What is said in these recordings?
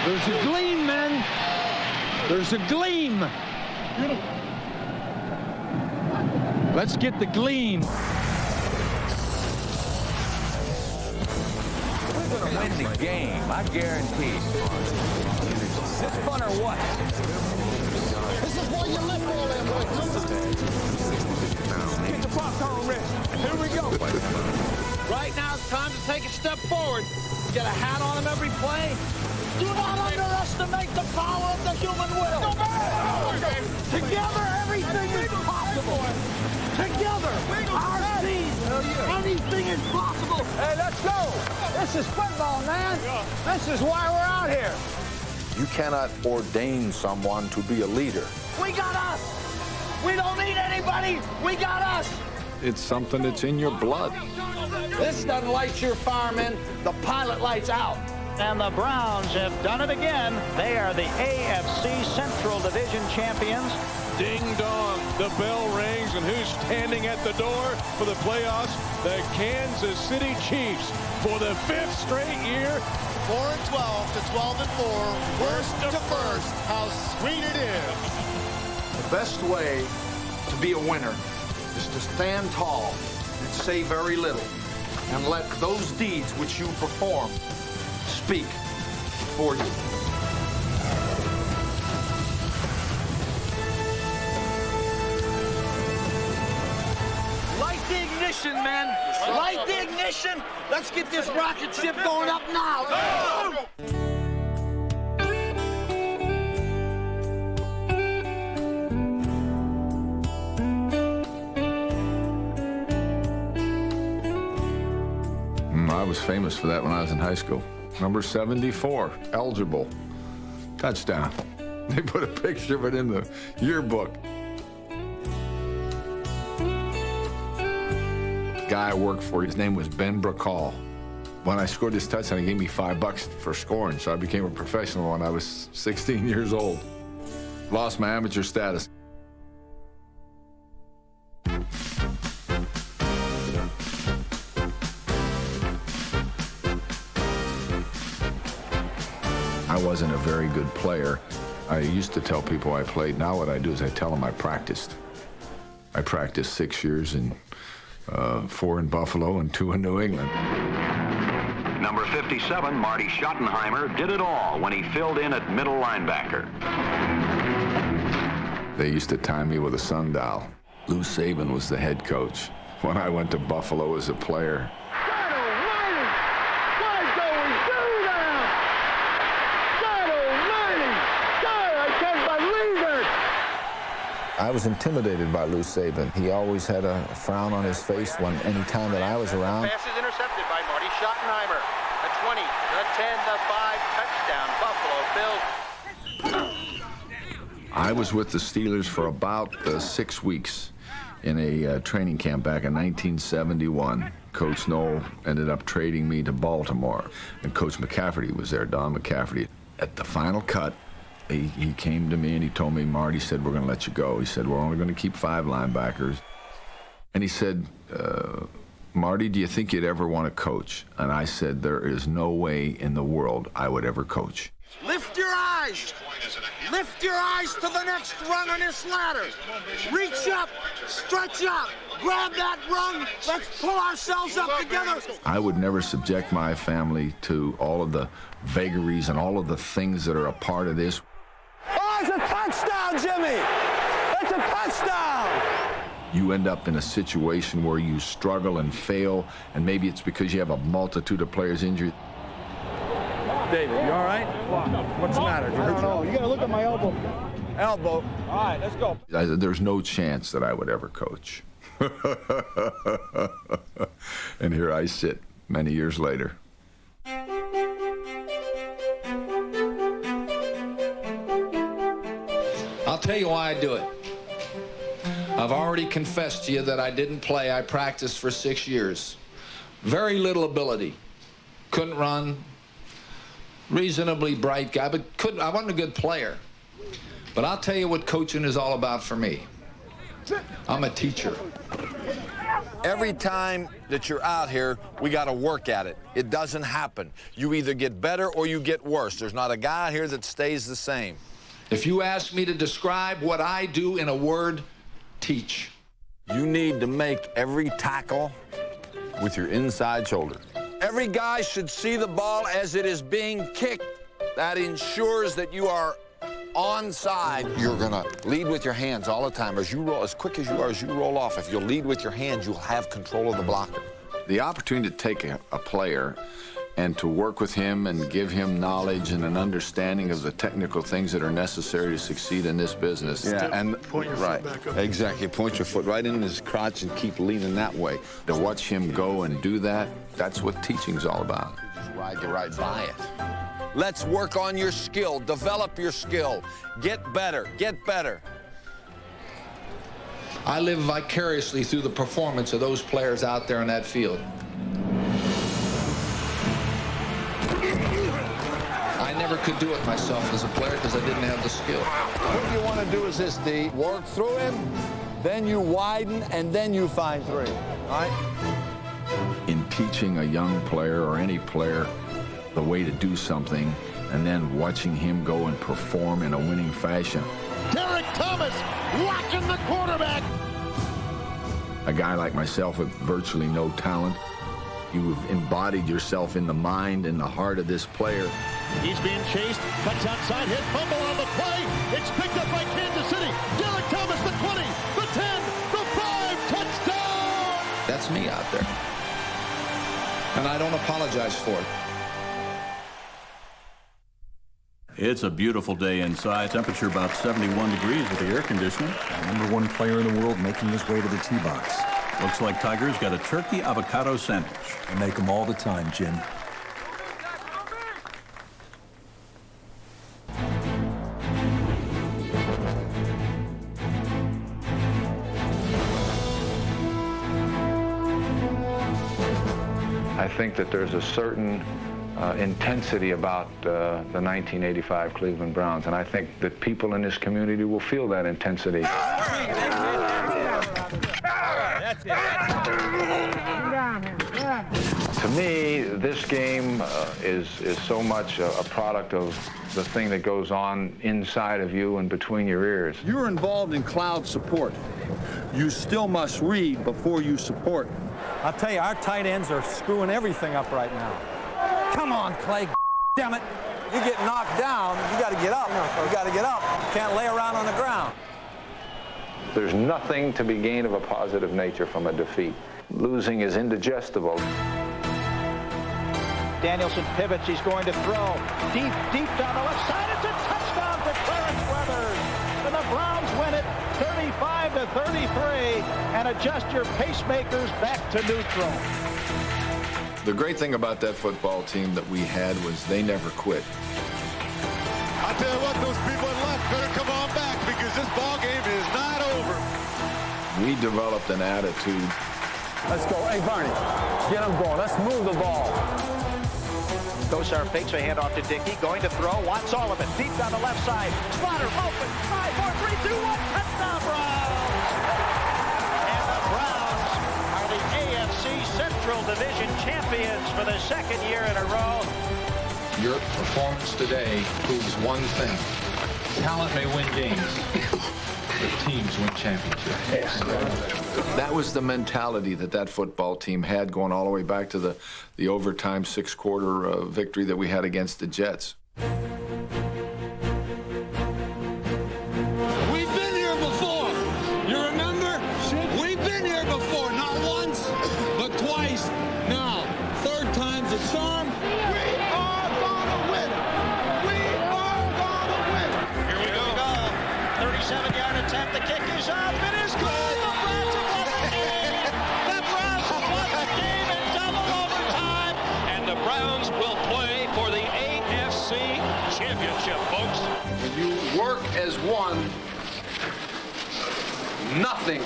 There's a gleam, men. There's a gleam. Let's get the gleam. We're going to win the game, I guarantee. Is this fun or what? This is why you lift all them weights. Get the popcorn ready. Here we go. Right now, it's time to take a step forward. Get a hat on him every play. Do not underestimate the power of the human will. Together, everything is possible. Together, our team, anything is possible. Hey, let's go. This is football, man. This is why we're out here. You cannot ordain someone to be a leader. We got us. We don't need anybody. We got us. It's something that's in your blood. This doesn't light your firemen. The pilot lights out. And the Browns have done it again. They are the AFC Central Division champions. Ding dong, the bell rings, and who's standing at the door for the playoffs? The Kansas City Chiefs for the 5th straight year. 4-12 to 12-4, worst to first. How sweet it is. The best way to be a winner is to stand tall and say very little, and let those deeds which you perform speak for you. Light the ignition, men. Light the ignition. Let's get this rocket ship going up now. Go! I was famous for that when I was in high school. Number 74, eligible, touchdown. They put a picture of it in the yearbook. Guy I worked for, his name was Ben Bracall. When I scored this touchdown, he gave me $5 for scoring, so I became a professional when I was 16 years old. Lost my amateur status. I wasn't a very good player. I used to tell people I played. Now what I do is I tell them I practiced. I practiced 6 years, and 4 in Buffalo and 2 in New England. Number 57, Marty Schottenheimer, did it all when he filled in at middle linebacker. They used to tie me with a sundial. Lou Saban was the head coach. When I went to Buffalo as a player, I was intimidated by Lou Saban. He always had a frown on his face when any time that I was around. Pass is intercepted by Marty Schottenheimer. The 20, the 10, the 5, touchdown, Buffalo Bills. I was with the Steelers for about 6 weeks in a training camp back in 1971. Coach Noel ended up trading me to Baltimore, and Coach McCafferty was there, Don McCafferty. At the final cut, he came to me and he told me, Marty said, we're going to let you go. He said, we're only going to keep 5 linebackers. And he said, Marty, do you think you'd ever want to coach? And I said, there is no way in the world I would ever coach. Lift your eyes. Lift your eyes to the next rung on this ladder. Reach up, stretch up, grab that rung. Let's pull ourselves up together. I would never subject my family to all of the vagaries and all of the things that are a part of this. Oh, it's a touchdown, Jimmy. That's a touchdown. You end up in a situation where you struggle and fail, and maybe it's because you have a multitude of players injured. David, you all right? What's the matter? I don't know. You got to look at my elbow. Elbow. All right, let's go. There's no chance that I would ever coach. And here I sit many years later. I'll tell you why I do it. I've already confessed to you that I didn't play. I practiced for 6 years. Very little ability. Couldn't run. Reasonably bright guy, but I wasn't a good player. But I'll tell you what coaching is all about for me. I'm a teacher. Every time that you're out here, we got to work at it. It doesn't happen. You either get better or you get worse. There's not a guy out here that stays the same. If you ask me to describe what I do in a word, teach. You need to make every tackle with your inside shoulder. Every guy should see the ball as it is being kicked. That ensures that you are onside. You're gonna lead with your hands all the time. As you roll, as quick as you are, as you roll off, if you'll lead with your hands, you'll have control of the blocker. The opportunity to take a player and to work with him and give him knowledge and an understanding of the technical things that are necessary to succeed in this business. Yeah, and point your foot back up. Exactly, point your foot right in his crotch and keep leaning that way. To watch him go and do that, that's what teaching's all about. Just ride right by it. Let's work on your skill, develop your skill, get better, get better. I live vicariously through the performance of those players out there in that field. I never could do it myself as a player because I didn't have the skill. What you want to do is this, D. Work through him, then you widen, and then you find three. All right? In teaching a young player or any player the way to do something and then watching him go and perform in a winning fashion. Derek Thomas watching the quarterback. A guy like myself with virtually no talent, you've embodied yourself in the mind and the heart of this player. He's being chased, cuts outside, hit, fumble on the play. It's picked up by Kansas City. Derek Thomas, the 20, the 10, the 5, touchdown! That's me out there. And I don't apologize for it. It's a beautiful day inside. Temperature about 71 degrees with the air conditioning. #1 player in the world making his way to the tee box. Looks like Tiger's got a turkey avocado sandwich. I make them all the time, Jim. I think that there's a certain intensity about the 1985 Cleveland Browns, and I think that people in this community will feel that intensity. To me, this game is so much a product of the thing that goes on inside of you and between your ears. You're involved in cloud support. You still must read before you support. I'll tell you, our tight ends are screwing everything up right now. Come on, Clay, damn it. You get knocked down, you got to get up. You got to get up. You can't lay around on the ground. There's nothing to be gained of a positive nature from a defeat. Losing is indigestible. Danielson pivots, he's going to throw. Deep down the left side, it's a touchdown for Clarence Weathers. And the Browns win it 35-33 and adjust your pacemakers back to neutral. The great thing about that football team that we had was they never quit. I tell you what, those people in left better come on back because this ball game is not over. We developed an attitude. Let's go. Hey, Barney, get him going. Let's move the ball. Kosar fakes a handoff to Dickey, going to throw. Watts all of it, deep down the left side. Slaughter open, 5, 4, 3, 2, 1, touchdown Browns! And the Browns are the AFC Central Division champions for the second year in a row. Your performance today proves one thing. Talent may win games, but teams win championships. That was the mentality that football team had going all the way back to the overtime six-quarter victory that we had against the Jets. We've been here before. You remember? We've been here before. Not once, but twice. Now, third time's a charm. We are gonna win. We are gonna win. Here we go. 37-yard attempt. The kick is up. It is good. The Browns have won the game. The Browns have won the game in double overtime. And the Browns will play for the AFC Championship, folks. When you work as one, nothing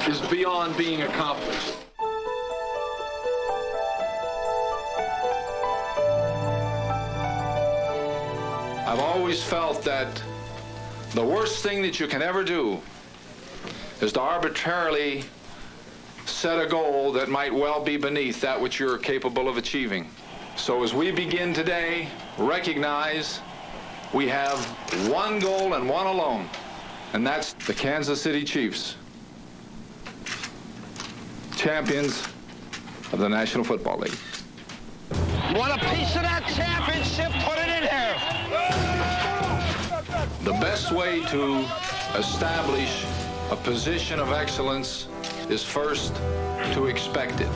is beyond being accomplished. I've always felt that the worst thing that you can ever do is to arbitrarily set a goal that might well be beneath that which you're capable of achieving. So as we begin today, recognize we have one goal and one alone, and that's the Kansas City Chiefs, champions of the National Football League. You want a piece of that championship? Put it in here. The best way to establish a position of excellence is first to expect it.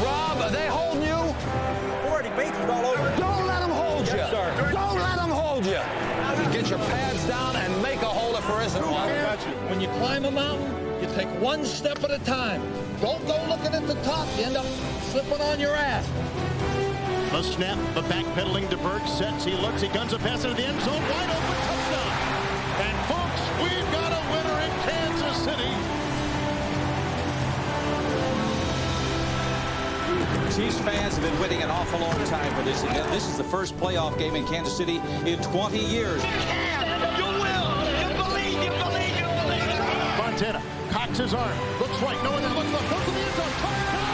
Rob, are they holding you? Already bases all over. Don't let them hold you. Yes, sir. Don't let them hold you. Get your pads down and make a hole if there isn't one. When you climb a mountain, you take one step at a time. Don't go looking at the top. You end up slipping on your ass. The snap, the backpedaling to Burke, sets, he looks, he guns a pass into the end zone, wide open, touchdown. And folks, we've got a winner in Kansas City. Chiefs fans have been waiting an awful long time for this event. This is the first playoff game in Kansas City in 20 years. You will. You believe. You believe. You believe. Montana cocks his arm, looks right, no one that looks left, goes to the end zone, touchdown!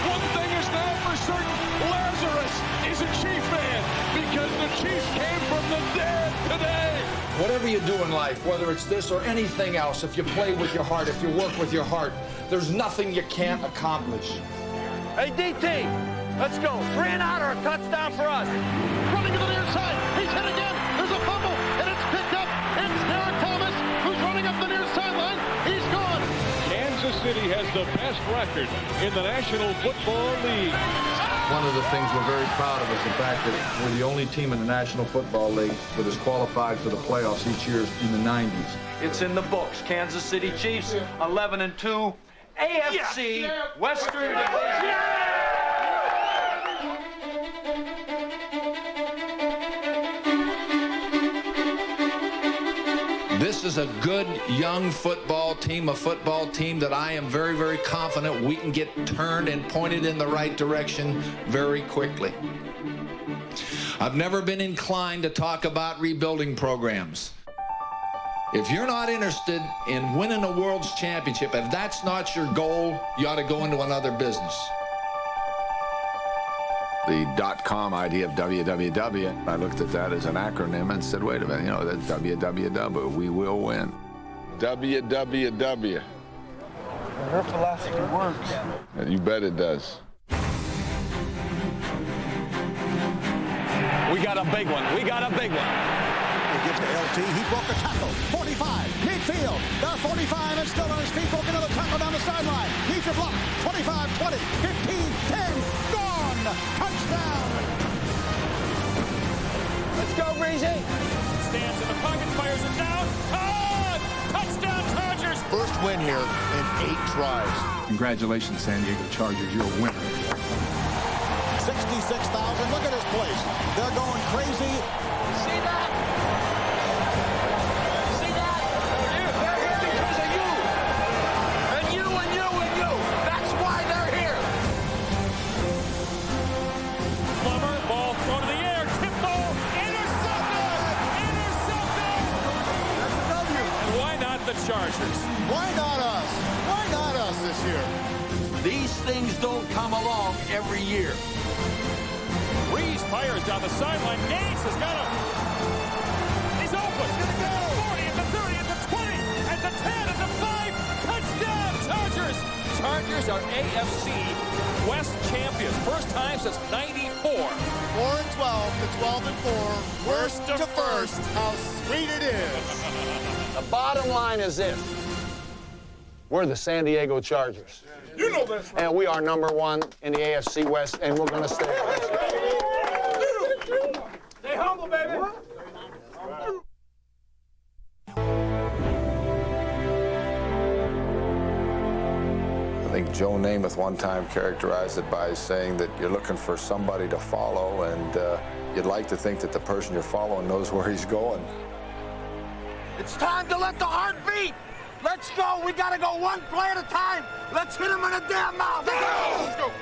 One thing is now for certain, Lazarus is a Chief fan because the Chiefs came from the dead today. Whatever you do in life, whether it's this or anything else, if you play with your heart, if you work with your heart, there's nothing you can't accomplish. Hey, DT, let's go. 3 and out or a touchdown for us. Running to the near side, he's hit again, there's a fumble, and it's picked up. It's Derek Thomas, who's running up the near sideline. He's gone. Kansas City has the best record in the National Football League. One of the things we're very proud of is the fact that we're the only team in the National Football League that has qualified for the playoffs each year in the 90s. It's in the books. Kansas City Chiefs, 11-2, AFC Western Division. This is a good young football team, a football team that I am very, very confident we can get turned and pointed in the right direction very quickly. I've never been inclined to talk about rebuilding programs. If you're not interested in winning a world's championship, if that's not your goal, you ought to go into another business. The .com idea of www, I looked at that as an acronym and said, wait a minute, you know, that's www, we will win. www. Her philosophy works. You bet it does. We got a big one. We got a big one. He gives to LT, he broke a tackle. 45, midfield, the 45, and still on his feet, broke another tackle down the sideline. Needs a block, 25, 20, 15, 10, gone! Touchdown! Let's go, Breezy. Stands in the pocket, fires it down. Touchdown, Chargers! First win here in 8 tries. Congratulations, San Diego Chargers. You're a winner. 66,000, look at this place. They're going crazy. See that? See that? They're here because of you. And you and you and you. That's why they're here. Plummer, ball thrown to the air, tip ball, intercepted! Intercepted! That's a W. Why not the Chargers? Why not us? Why not us this year? These things don't come along every year. Reese fires down the sideline. Gates has got him. He's open. He's going to go. 40 at the 30 at the 20 at the 10 at the 5. Touchdown, Chargers. Chargers are AFC West champions. First time since 94. 4-12 to 12-4. Worst to first. How sweet it is. The bottom line is this. We're the San Diego Chargers. You know this. And we are #1 in the AFC West, and we're going to stay. Stay humble, baby. I think Joe Namath one time characterized it by saying that you're looking for somebody to follow, and you'd like to think that the person you're following knows where he's going. It's time to let the heart beat. Let's go. We got to go one play at a time. Let's hit him in the damn mouth. Let's go.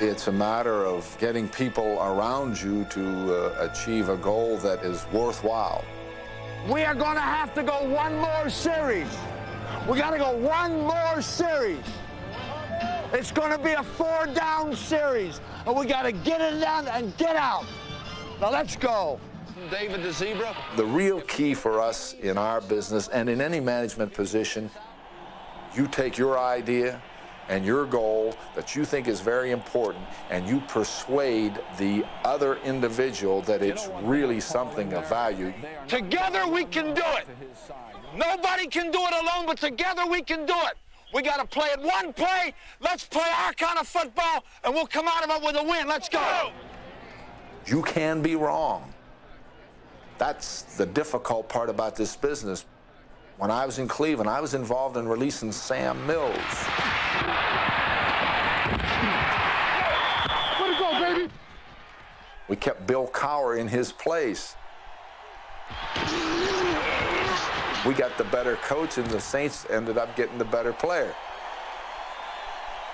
It's a matter of getting people around you to achieve a goal that is worthwhile. We are going to have to go one more series. We got to go one more series. It's going to be a 4-down series, and we got to get it done and get out. Now let's go. David the Zebra. The real key for us in our business and in any management position, you take your idea and your goal that you think is very important, and you persuade the other individual that it's really something of value. Together we can do it. Nobody can do it alone, but together we can do it. We got to play it one play. Let's play our kind of football, and we'll come out of it with a win. Let's go. You can be wrong. That's the difficult part about this business. When I was in Cleveland, I was involved in releasing Sam Mills. Way to go, baby. We kept Bill Cowher in his place. We got the better coach, and the Saints ended up getting the better player.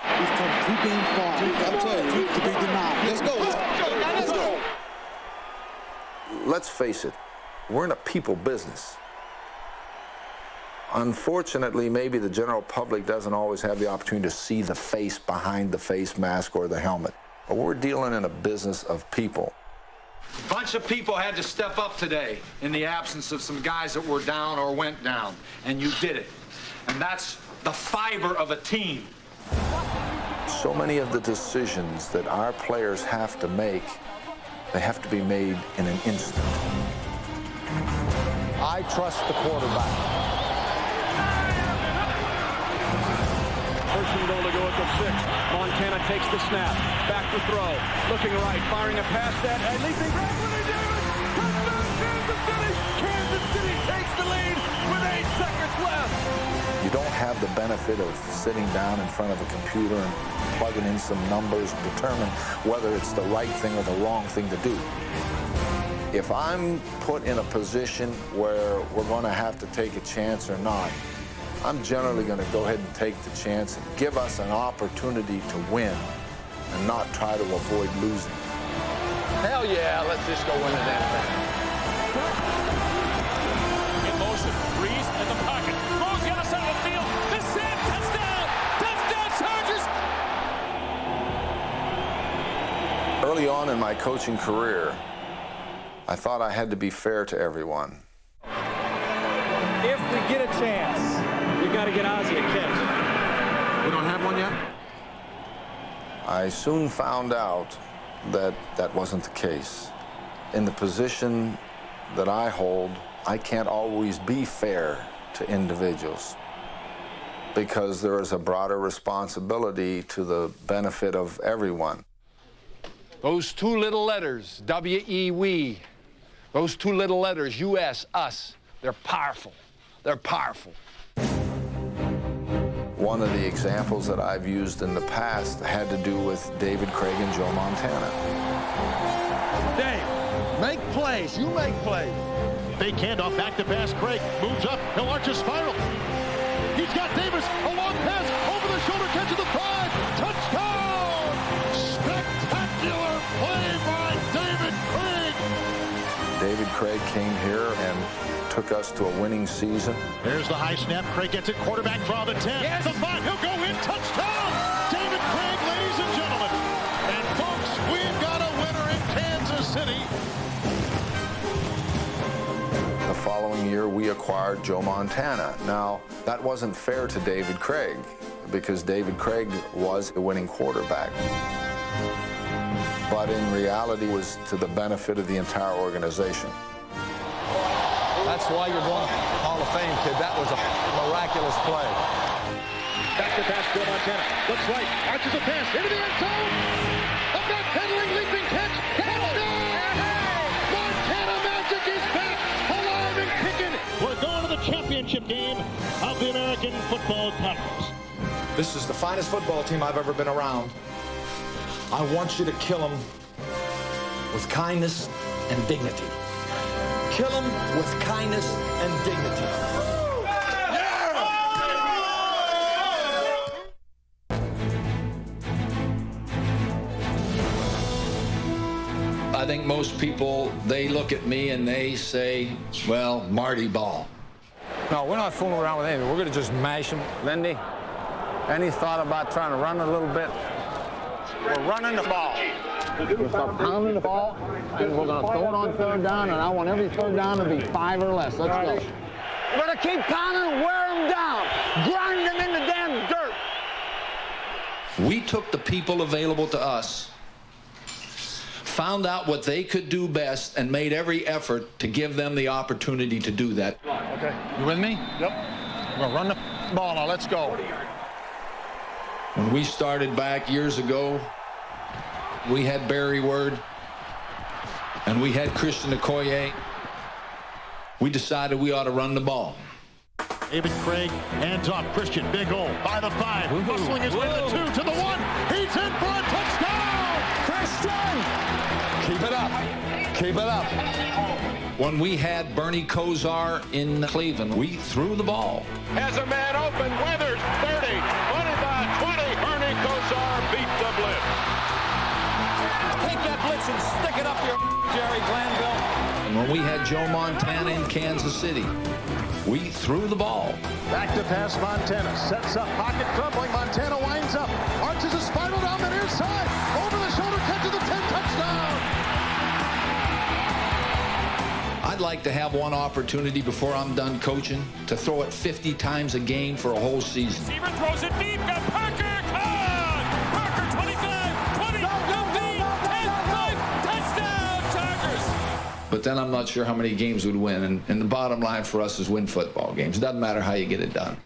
We've come 2 games far. I'm telling you, to be denied. Let's go. Let's go. Let's face it, we're in a people business. Unfortunately, maybe the general public doesn't always have the opportunity to see the face behind the face mask or the helmet. But we're dealing in a business of people. A bunch of people had to step up today in the absence of some guys that were down or went down, and you did it. And that's the fiber of a team. So many of the decisions that our players have to make, they have to be made in an instant. I trust the quarterback. First and goal to go at the 6. Montana takes the snap. Back to throw. Looking right. Firing a pass that. Leaping back. What they do? Touchdown, Kansas City. Kansas City takes the lead with 8 seconds left. You don't have the benefit of sitting down in front of a computer and plugging in some numbers to determine whether it's the right thing or the wrong thing to do. If I'm put in a position where we're going to have to take a chance or not, I'm generally going to go ahead and take the chance and give us an opportunity to win and not try to avoid losing. Hell yeah, let's just go win the damn thing. In motion, Breeze in the pocket. Throws the other side of the field. This is touchdown! Touchdown, Chargers! Early on in my coaching career, I thought I had to be fair to everyone. If we get a chance, we got to get Ozzie a catch. We don't have one yet? I soon found out that that wasn't the case. In the position that I hold, I can't always be fair to individuals because there is a broader responsibility to the benefit of everyone. Those 2 little letters, W-E, we, those 2 little letters, U-S, us, they're powerful. They're powerful. One of the examples that I've used in the past had to do with David Craig and Joe Montana. Dave, make plays. You make plays. Fake handoff, back to pass. Craig moves up. He'll arch a spiral. He's got Davis. A long pass. Over the shoulder. Catch of the 5. Touchdown! Spectacular play by David Craig. David Craig came here and took us to a winning season. There's the high snap. Craig gets it. Quarterback draw the 10. Yes. The 5. He'll go in. Touchdown! David Craig, ladies and gentlemen. And folks, we've got a winner in Kansas City. The following year, we acquired Joe Montana. Now, that wasn't fair to David Craig because David Craig was a winning quarterback. But in reality, it was to the benefit of the entire organization. That's why you're going to Hall of Fame, kid. That was a miraculous play. Back to pass, Joe Montana. Looks right. Arches a pass. Into the end zone. A backpedaling, leaping catch. Touchdown! Montana Magic is back. Alive and kicking. We're going to the championship game of the American Football Conference. This is the finest football team I've ever been around. I want you to kill them with kindness and dignity. Kill them with kindness and dignity. I think most people, they look at me and they say, well, Marty Ball. No, we're not fooling around with anything. We're going to just mash them. Lindy, any thought about trying to run a little bit? We're running the ball. We'll start pounding the ball, and we're going to throw it on third down, and I want every third down to be 5 or less. Let's go. We're going to keep pounding and wear them down. Grind them in the damn dirt. We took the people available to us, found out what they could do best, and made every effort to give them the opportunity to do that. Okay. You with me? Yep. We're going to run the ball now. Let's go. When we started back years ago, we had Barry Word and we had Christian Okoye. We decided we ought to run the ball. David Craig, hands off. Christian, big hole by the 5. Hustling his way to the 2 to the 1. He's in for a touchdown! Christian! Keep it up. Keep it up. When we had Bernie Kosar in Cleveland, we threw the ball. Has a man open. Weathers, 30, 25, 20. Bernie Kosar beat the blitz. Take that blitz and stick it up your Jerry Glanville. And when we had Joe Montana in Kansas City, we threw the ball. Back to pass Montana. Sets up, pocket crumbling. Montana winds up. Arches a spiral down the near side. Over the shoulder, catch to the 10, touchdown. I'd like to have one opportunity before I'm done coaching to throw it 50 times a game for a whole season. Receiver throws it deep. Got Parker. Caught. Parker, 25, 20, 15, 10, 5, touchdown, Chargers. But then I'm not sure how many games we'd win. And the bottom line for us is win football games. It doesn't matter how you get it done.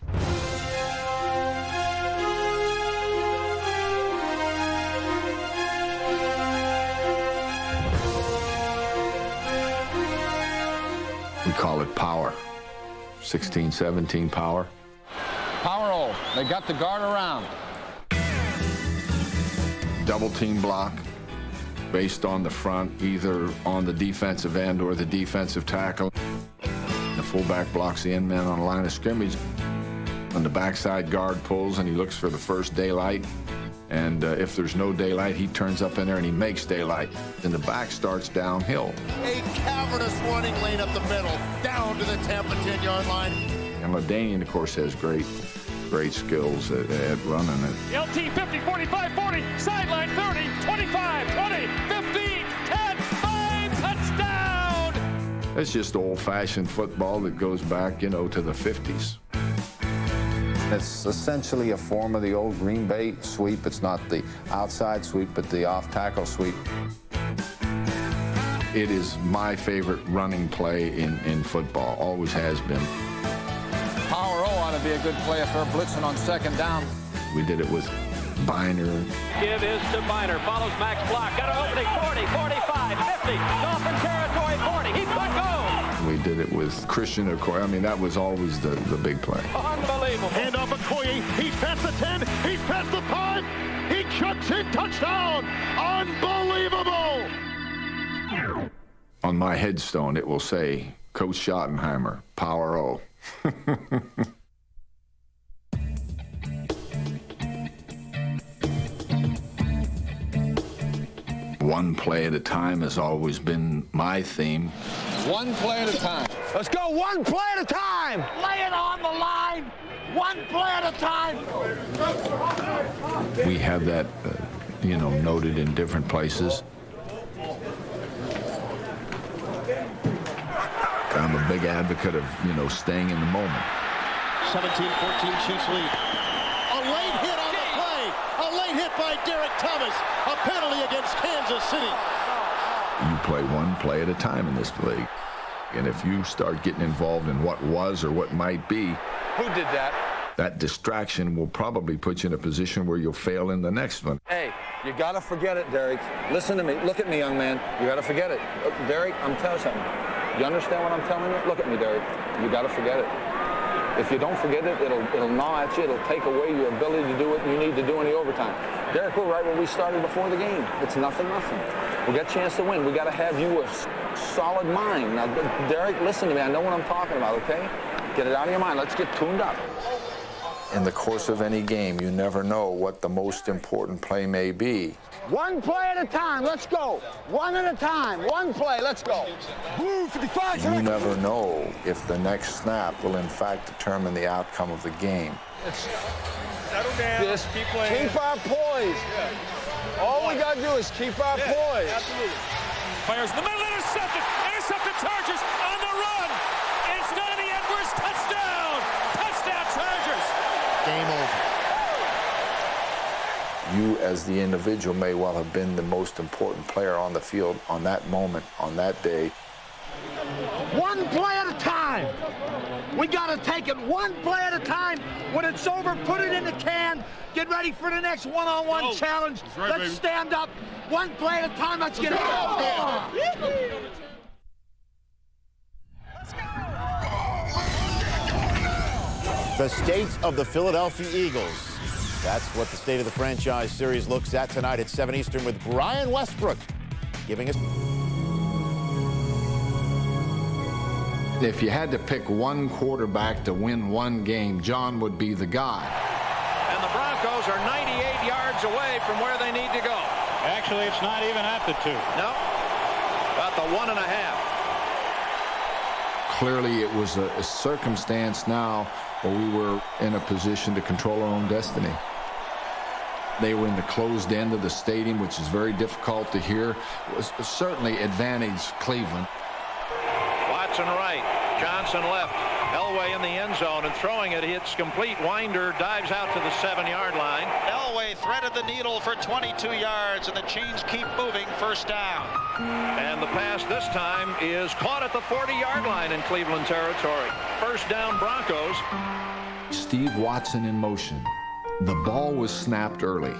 We call it power. 16, 17 power. Power O. They got the guard around. Double team block based on the front, either on the defensive end or the defensive tackle. The fullback blocks the end man on the line of scrimmage. And the backside guard pulls and he looks for the first daylight. And if there's no daylight, he turns up in there and he makes daylight. Then the back starts downhill. A cavernous running lane up the middle, down to the Tampa 10-yard line. And LaDainian, of course, has great skills at running it. LT 50, 45, 40, sideline 30, 25, 20, 15, 10, 5, touchdown! It's just old-fashioned football that goes back, to the 50s. It's essentially a form of the old Green Bay sweep. It's not the outside sweep, but the off-tackle sweep. It is my favorite running play in football, always has been. Power O ought to be a good play if they're blitzing on second down. We did it with Biner. Give is to Biner. Follows Max Block. Got an opening. 40, 45, 50. Dolphin territory. 40. He's let go. We did it with Christian Okoye. I mean, that was always the big play. Unbelievable. Hand off Okoye. He's past the 10. He's past the 5. He chucks it. Touchdown. Unbelievable. On my headstone, it will say, Coach Schottenheimer, Power O. One play at a time has always been my theme. One play at a time. Let's go one play at a time. Lay it on the line. One play at a time. We have that, noted in different places. I'm a big advocate of, staying in the moment. 17-14 Chiefs lead. A late hit on the play. A late hit by Derek Thomas. A penalty against Kansas City. You play one play at a time in this league. And if you start getting involved in what was or what might be, Who did that? that distraction will probably put you in a position where you'll fail in the next one. Hey, you got to forget it, Derek. Listen to me. Look at me, young man. You got to forget it. Derek, I'm telling you something. You understand what I'm telling you? Look at me, Derek. You got to forget it. If you don't forget it, it'll gnaw at you. It'll take away your ability to do what you need to do in the overtime. Derek, we're right where we started before the game. It's nothing. We got a chance to win. We got to have you a solid mind. Now, Derek, listen to me. I know what I'm talking about, okay? Get it out of your mind. Let's get tuned up. In the course of any game, you never know what the most important play may be. One play at a time, let's go. One at a time, one play, let's go. You never know if the next snap will in fact determine the outcome of the game. Settle down. Just keep playing. keep our poise. Yeah. All we got to do is keep our poise. Absolutely. Fires in the middle, intercepted. Intercepted, Chargers on the run. It's going to be Edwards. Touchdown. Touchdown, Chargers. Game over. You as the individual may well have been the most important player on the field on that moment, on that day. One play at a time. We got to take it one play at a time. When it's over, put it in the can. Get ready for the next one-on-one challenge. Right, let's baby. stand up. One play at a time. Let's get it out there. The state of the Philadelphia Eagles. That's what the State of the Franchise series looks at tonight at 7 Eastern with Brian Westbrook giving us. If you had to pick one quarterback to win one game, John would be the guy. And the Broncos are 98 yards away from where they need to go. Actually, it's not even at the 2. No, about the 1.5. Clearly, it was a circumstance now where we were in a position to control our own destiny. They were in the closed end of the stadium, which is very difficult to hear. It was certainly advantaged Cleveland. Watson right, Johnson left, Elway in the end zone, and throwing it, hits complete. Winder dives out to the 7-yard line. Elway threaded the needle for 22 yards, and the chains keep moving. First down. And the pass this time is caught at the 40-yard line in Cleveland territory. First down, Broncos. Steve Watson in motion. The ball was snapped early,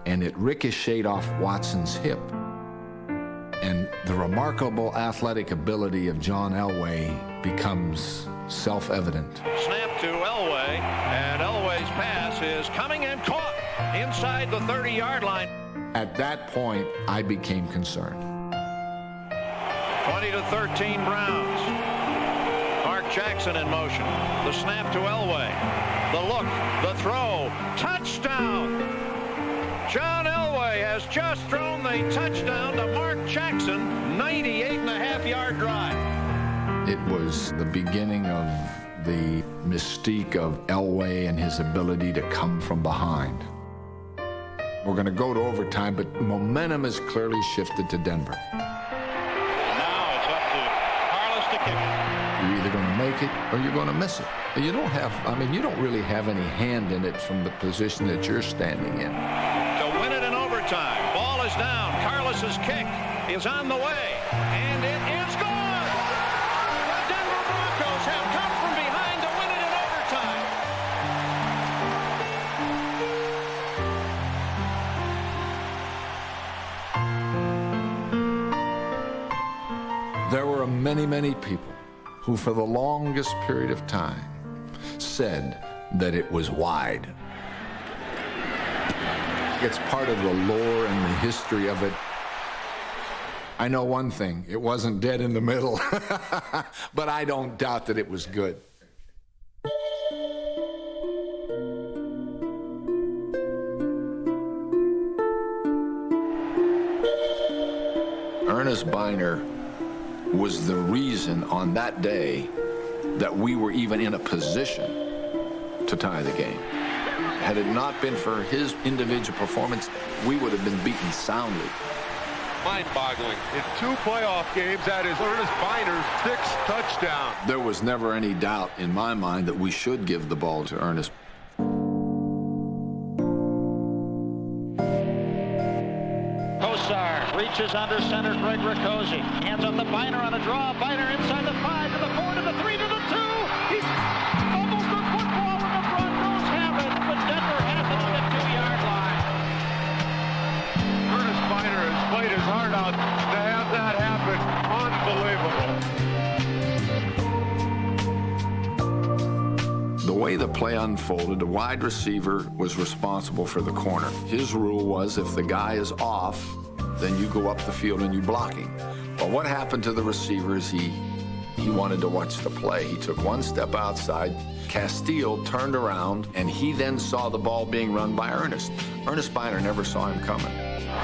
and it ricocheted off Watson's hip. And the remarkable athletic ability of John Elway becomes self-evident. Snap to Elway, and Elway's pass is coming and caught inside the 30-yard line. At that point, I became concerned. 20-13 Browns. Mark Jackson in motion. The snap to Elway. The look, the throw, touchdown! John Elway has just thrown the touchdown to Mark Jackson, 98.5-yard drive. It was the beginning of the mystique of Elway and his ability to come from behind. We're going to go to overtime, but momentum has clearly shifted to Denver. Now it's up to Carlos to kick it. You're either going to make it or you're going to miss it. You don't have, you don't really have any hand in it from the position that you're standing in. To win it in overtime. Ball is down. Carlos's kick is on the way, and it is gone. The Denver Broncos have come from behind to win it in overtime. There were many, many people who for the longest period of time said that it was wide. It's part of the lore and the history of it. I know one thing, it wasn't dead in the middle, but I don't doubt that it was good. Ernest Biner was the reason on that day that we were even in a position to tie the game. Had it not been for his individual performance, we would have been beaten soundly. Mind-boggling. In 2 playoff games, that is Ernest Biner's 6th touchdown. There was never any doubt in my mind that we should give the ball to Ernest. Kosar reaches under center, Greg Riccozzi. Hands up the Biner on a draw. Biner inside the 5 to the 4 to the 3 to the 2. He's almost a football when the Broncos have it, but Denver has it on the 2-yard line. Ernest Biner has played his heart out to have that happen. Unbelievable. The way the play unfolded, the wide receiver was responsible for the corner. His rule was if the guy is off, then you go up the field and you block him. But what happened to the receiver is he He wanted to watch the play. He took one step outside. Castile turned around, and he then saw the ball being run by Ernest. Ernest Biner never saw him coming.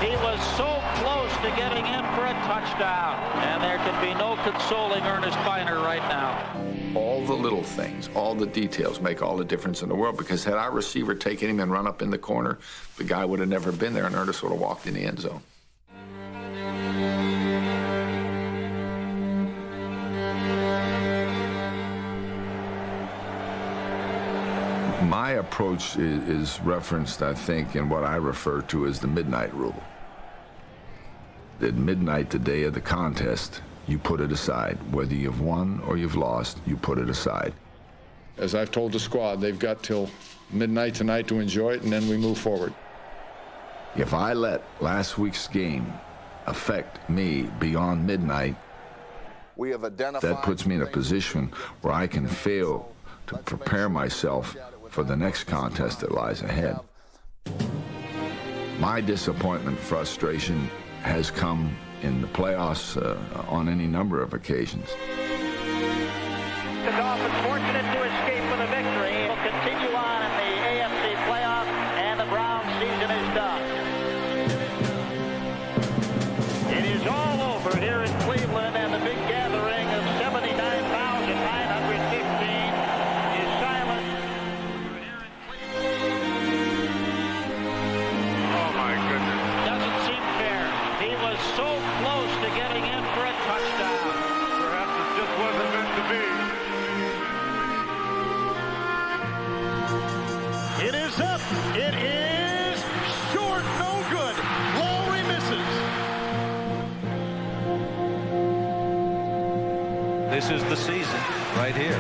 He was so close to getting in for a touchdown, and there can be no consoling Ernest Biner right now. All the little things, all the details make all the difference in the world, because had our receiver taken him and run up in the corner, the guy would have never been there, and Ernest would have walked in the end zone. My approach is referenced, I think, in what I refer to as the midnight rule. At midnight, the day of the contest, you put it aside. Whether you've won or you've lost, you put it aside. As I've told the squad, they've got till midnight tonight to enjoy it, and then we move forward. If I let last week's game affect me beyond midnight, We have identified that puts me in a position where I can fail to prepare myself for the next contest that lies ahead. My disappointment, frustration has come in the playoffs on any number of occasions. The Dolphins fortunate to escape with a victory. Will continue on in the AFC playoff, and the Browns season is done. It is all over here in Cleveland, and the big gathering of 79,915 is silent. Oh, my goodness. Doesn't seem fair. He was so close to getting in for a touchdown. Perhaps it just wasn't meant to be. It is up. It is short. No good. Lowry misses. This is the season right here.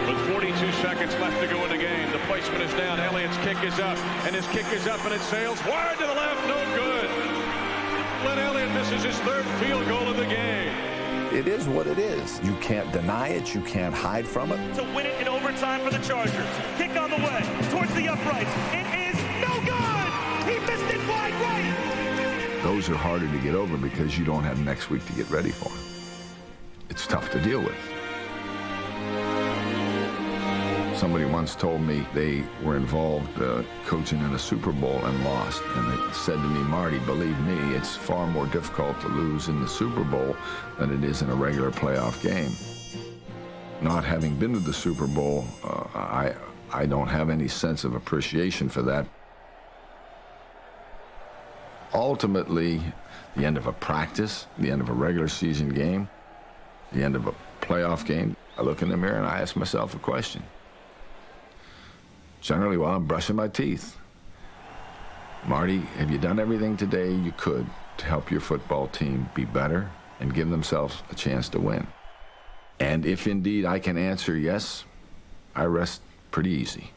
With 42 seconds left to go in the game, the placement is down. Elliott's kick is up, and his kick is up, and it sails wide to the left. No good. Glenn Elliott misses his third field goal of the game. It is what it is. You can't deny it. You can't hide from it. To win it in overtime for the Chargers. Kick on the way towards the uprights. It is no good. He missed it wide right. Those are harder to get over because you don't have next week to get ready for. It's tough to deal with. Somebody once told me they were involved coaching in a Super Bowl and lost. And they said to me, Marty, believe me, it's far more difficult to lose in the Super Bowl than it is in a regular playoff game. Not having been to the Super Bowl, I don't have any sense of appreciation for that. Ultimately, the end of a practice, the end of a regular season game, the end of a playoff game, I look in the mirror and I ask myself a question. Generally while I'm brushing my teeth. Marty, have you done everything today you could to help your football team be better and give themselves a chance to win? And if indeed I can answer yes, I rest pretty easy.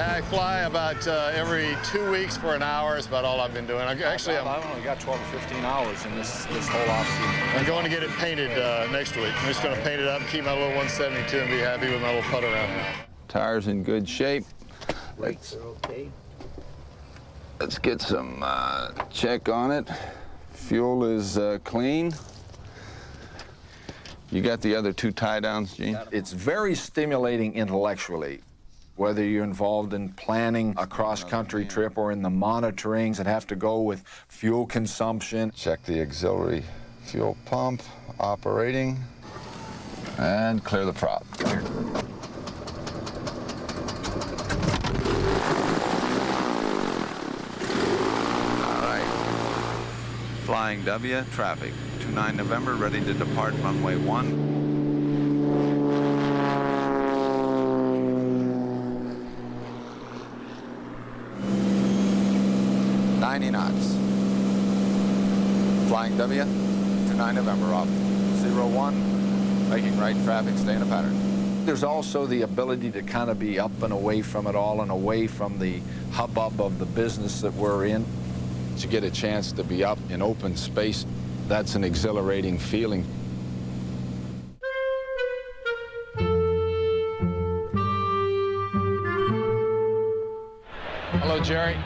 I fly about every 2 weeks for an hour. Is about all I've been doing. I've only got 12 or 15 hours in this whole offseason. I'm going to get it painted next week. I'm just going to paint it up, keep my little 172, and be happy with my little putt around. Tires in good shape. Let's get some check on it. Fuel is clean. You got the other two tie downs, Gene? It's very stimulating intellectually, whether you're involved in planning a cross-country trip or in the monitorings that have to go with fuel consumption. Check the auxiliary fuel pump, operating, and clear the prop. All right. Flying W, traffic. 29 November, ready to depart runway 1. Knots. Flying W, 29 November, off 01, making right traffic, stay in a pattern. There's also the ability to kind of be up and away from it all and away from the hubbub of the business that we're in. To get a chance to be up in open space, that's an exhilarating feeling. Hello, Jerry.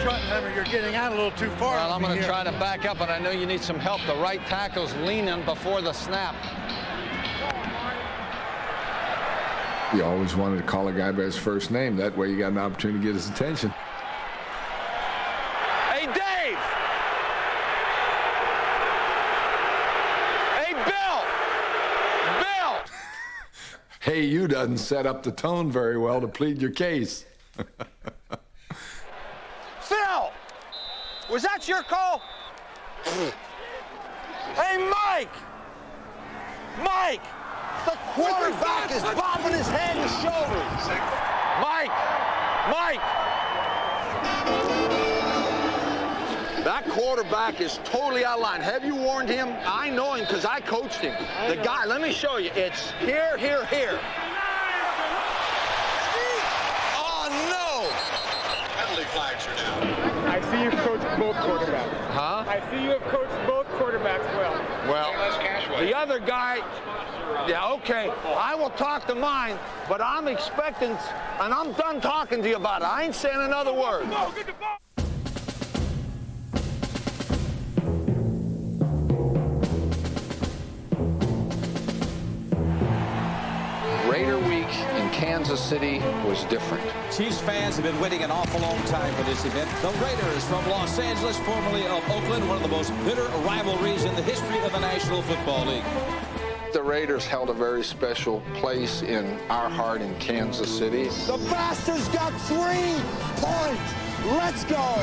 Schottenheimer, you're getting out a little too far. Well, I'm going to try to back up, but I know you need some help. The right tackle's leaning before the snap. You always wanted to call a guy by his first name. That way you got an opportunity to get his attention. Hey, Dave! Hey, Bill! Bill! Hey, you doesn't set up the tone very well to plead your case. Phil! Was that your call? Hey, Mike! Mike! The quarterback is bobbing his head and shoulders. Mike! Mike! That quarterback is totally out of line. Have you warned him? I know him because I coached him. The guy, let me show you. It's here, here, here. Oh, no! Penalty flags are down. I see you've coached both quarterbacks. Huh? I see you have coached both quarterbacks well. Well, the other guy, yeah, okay, I will talk to mine, but I'm expecting, and I'm done talking to you about it. I ain't saying another word. Raider week in Kansas City was different. Chiefs fans have been waiting an awful long time for this event. The Raiders from Los Angeles, formerly of Oakland, one of the most bitter rivalries in the history of the National Football League. The Raiders held a very special place in our heart in Kansas City. The bastards got 3 points. Let's go.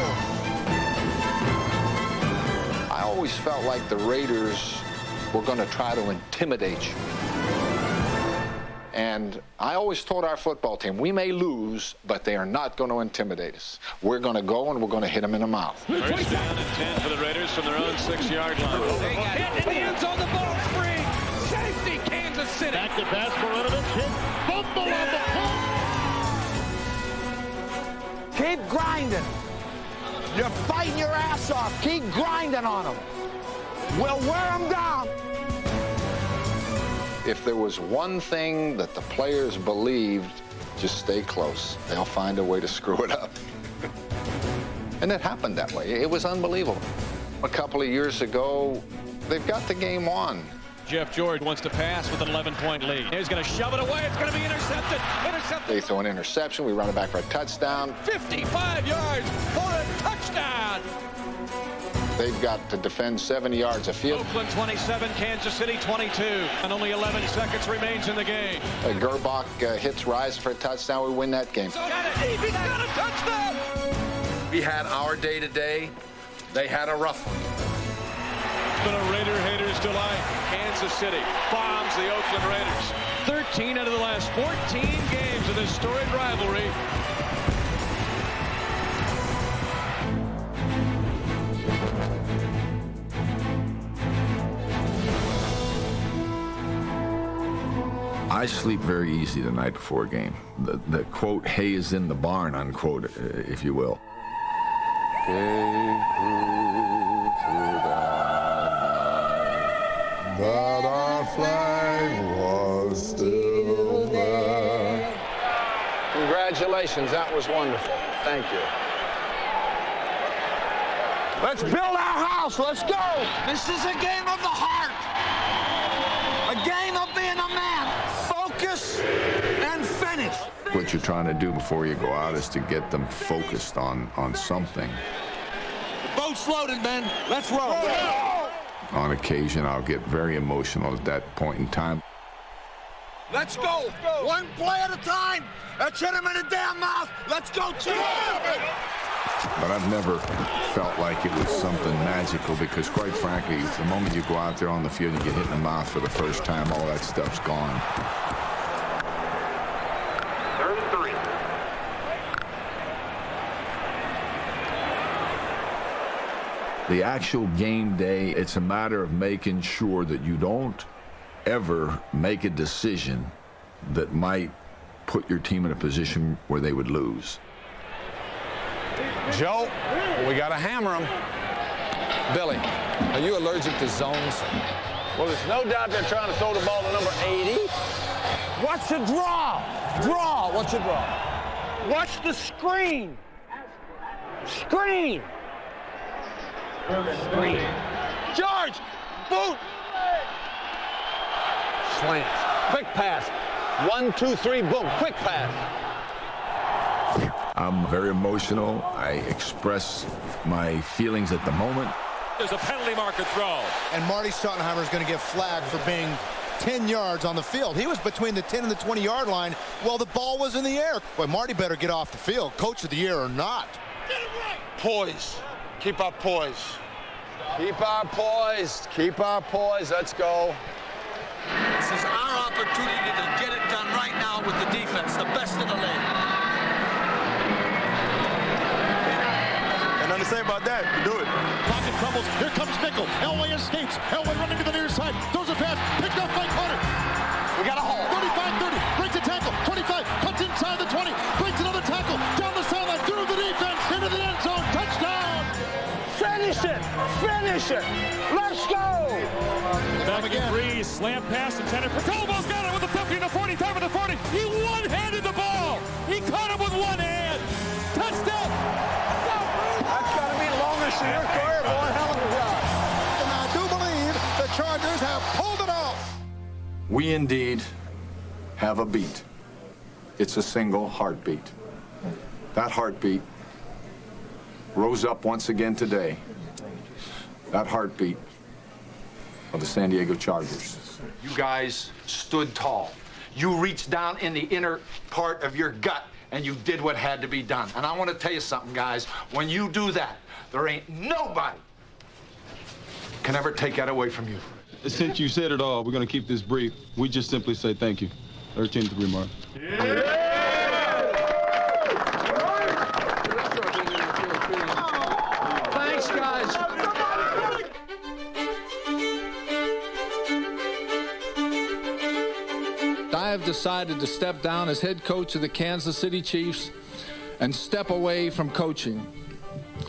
I always felt like the Raiders were going to try to intimidate you. And I always told our football team, we may lose, but they are not going to intimidate us. We're going to go and we're going to hit them in the mouth. First down and 10 for the Raiders from their own 6-yard line. They got hit in the end zone, the ball free. Safety, Kansas City. Back to pass for Renovich. Hit. Fumble on the punt. Keep grinding. You're fighting your ass off. Keep grinding on them. We'll wear them down. If there was one thing that the players believed, just stay close. They'll find a way to screw it up. And it happened that way. It was unbelievable. A couple of years ago, they've got the game won. Jeff George wants to pass with an 11-point lead. He's going to shove it away. It's going to be intercepted. They throw an interception. We run it back for a touchdown. 55 yards for a touchdown. They've got to defend 70 yards of field. Oakland 27, Kansas City 22, and only 11 seconds remains in the game. Gerbach hits Rise for a touchdown. We win that game. He's got a touchdown. We had our day today. They had a rough one. It's been a Raider haters delight. Kansas City bombs the Oakland Raiders. 13 out of the last 14 games of this storied rivalry. I sleep very easy the night before a game. The quote, hay is in the barn, unquote, if you will. That our flag was still there. Congratulations, that was wonderful. Thank you. Let's build our house. Let's go. This is a game of the heart. A game of being a man. Focus and finish. What you're trying to do before you go out is to get them focused on something. The boat's loaded, men. Let's roll. On occasion, I'll get very emotional at that point in time. Let's go. One play at a time. Let's hit him in the damn mouth. Let's go, team. But I've never felt like it was something magical because, quite frankly, the moment you go out there on the field and you get hit in the mouth for the first time, all that stuff's gone. 3rd and 3. The actual game day, it's a matter of making sure that you don't ever make a decision that might put your team in a position where they would lose. Joe, we got to hammer him. Billy, are you allergic to zones? Well, there's no doubt they're trying to throw the ball to number 80. What's the draw? Draw. What's the draw? Watch the screen. Screen! Screen. George! Boot! Slants. Quick pass. 1, 2, 3, boom. Quick pass. I'm very emotional. I express my feelings at the moment. There's a penalty marker throw. And Marty Schottenheimer is going to get flagged for being 10 yards on the field. He was between the 10 and the 20-yard line while the ball was in the air. Boy, Marty better get off the field, coach of the year or not. Poise. Keep our poise. Keep our poise. Keep our poise. Let's go. This is our opportunity to get it done right now with the defense, the best in the league. And nothing to say about that. Do it. Pocket crumbles. Here comes Nickel. Elway escapes. Elway running to the near side. Throws a pass. Picked up by Carter. We got a hole. 35-30. Breaks a tackle. 25. Cuts inside the 20. Breaks another tackle. Down the sideline. Through the defense. Into the end zone. Touchdown. Finish it. Finish it. Let's go. Back again. Breeze. Slam pass intended for Colbo's got it with the 50, the 45, and the 40. He one-handed the ball. He caught him with one hand. Touchdown. That's got to be the longest in your career, boy. Hell of a job. And I do believe the Chargers have pulled it off. We indeed have a beat. It's a single heartbeat. That heartbeat rose up once again today. That heartbeat of the San Diego Chargers. You guys stood tall. You reached down in the inner part of your gut and you did what had to be done. And I want to tell you something, guys. When you do that, there ain't nobody can ever take that away from you. Since you said it all, we're going to keep this brief. We just simply say thank you. 13-3, Mark. Thanks, guys. I have decided to step down as head coach of the Kansas City Chiefs and step away from coaching.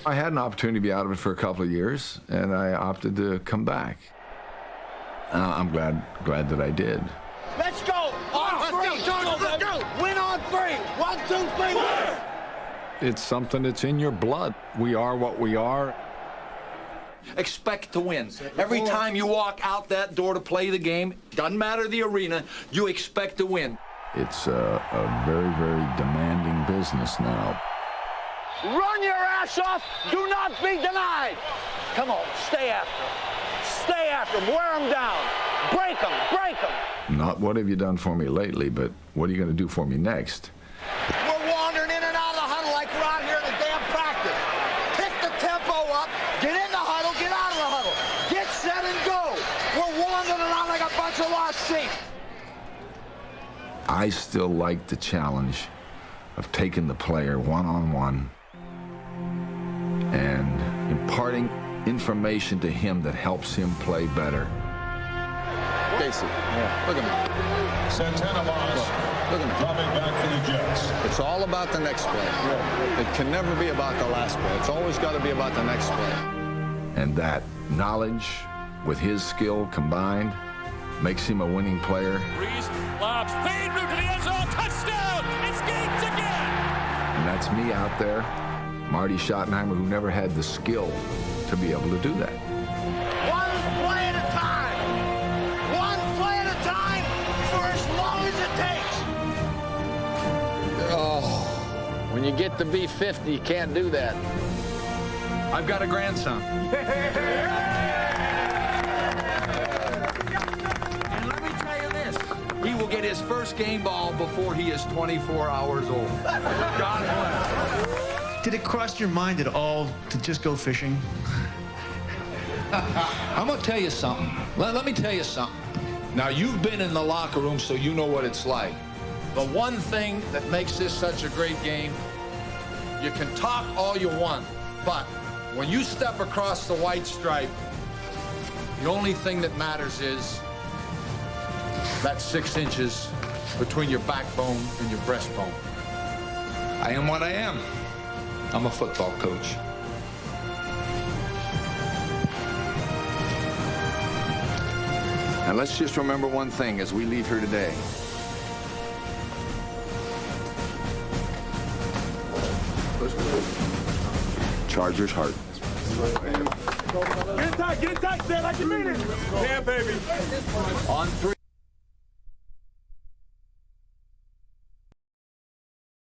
I had an opportunity to be out of it for a couple of years, and I opted to come back. I'm glad that I did. Let's go. On three. Let's go. Win on three. 1, 2, 3. Win. It's something that's in your blood. We are what we are. Expect to win. Every time you walk out that door to play the game, doesn't matter the arena, you expect to win. It's a very, very demanding business now. Run your ass off. Do not be denied. Come on, stay after him. Stay after him. Wear him down. Break him. Break him. Not what have you done for me lately, but what are you going to do for me next? We're wandering in and out of the huddle like we're out here in a damn practice. Pick the tempo up. Get in the huddle. Get out of the huddle. Get set and go. We're wandering around like a bunch of lost sheep. I still like the challenge of taking the player one-on-one and imparting information to him that helps him play better. Casey, look at me. Santana Moss. Look at me. Dropping back for the Jets. It's all about the next play. It can never be about the last play. It's always got to be about the next play. And that knowledge with his skill combined makes him a winning player. Breeze lobs, fade route to the end zone, touchdown! It's Gates again! And that's me out there, Marty Schottenheimer, who never had the skill to be able to do that. One play at a time. One play at a time for as long as it takes. Oh, when you get to be 50, you can't do that. I've got a grandson. And let me tell you this, he will get his first game ball before he is 24 hours old. God bless. Did it cross your mind at all to just go fishing? I'm going to tell you something. Let me tell you something. Now, you've been in the locker room, so you know what it's like. The one thing that makes this such a great game, you can talk all you want, but when you step across the white stripe, the only thing that matters is that 6 inches between your backbone and your breastbone. I am what I am. I'm a football coach. And let's just remember one thing as we leave here today. Chargers heart. Get in tight, Stan. I can mean it. Yeah, baby. On 3.